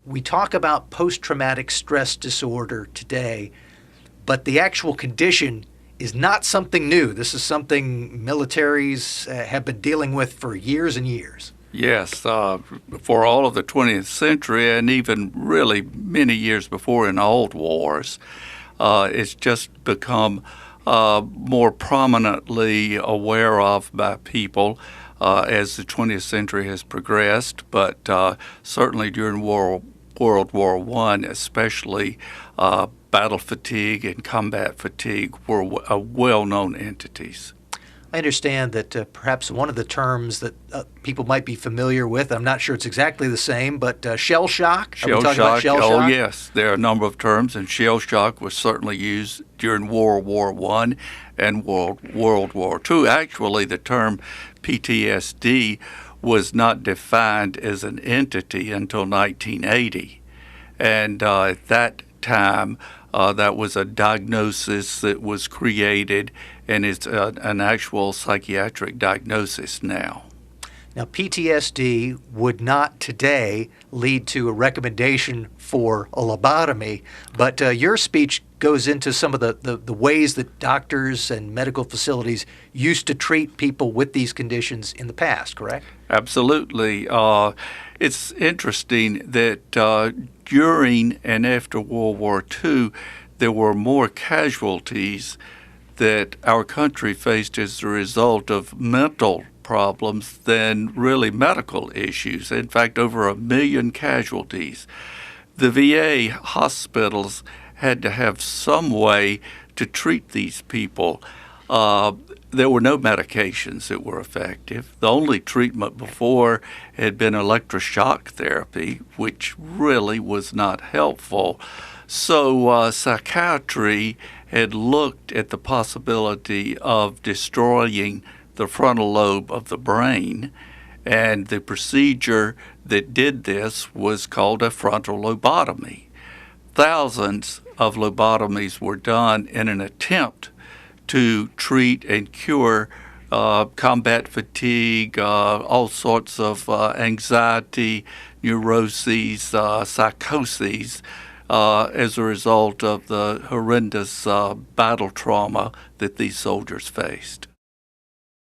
We talk about post-traumatic stress disorder today, but the actual condition is not something new. This is something militaries have been dealing with for years and years. Yes, for all of the 20th century and even really many years before in old wars, it's just become more prominently aware of by people as the 20th century has progressed, but certainly during World War I, especially battle fatigue and combat fatigue were well-known entities. I understand that perhaps one of the terms that people might be familiar with, I'm not sure it's exactly the same, but shell shock? Are we talking about shell shock? Oh, yes. There are a number of terms, and shell shock was certainly used during World War I and World War II. Actually, the term PTSD was not defined as an entity until 1980. And at that time, that was a diagnosis that was created, and it's an actual psychiatric diagnosis now. Now, PTSD would not today lead to a recommendation for a lobotomy, but your speech goes into some of the ways that doctors and medical facilities used to treat people with these conditions in the past, correct? Absolutely. It's interesting that during and after World War II, there were more casualties that our country faced as a result of mental problems than really medical issues. In fact, over 1 million casualties. The VA hospitals had to have some way to treat these people. There were no medications that were effective. The only treatment before had been electroshock therapy, which really was not helpful. So psychiatry had looked at the possibility of destroying the frontal lobe of the brain, and the procedure that did this was called a frontal lobotomy. Thousands of lobotomies were done in an attempt to treat and cure combat fatigue, all sorts of anxiety, neuroses, psychoses as a result of the horrendous battle trauma that these soldiers faced.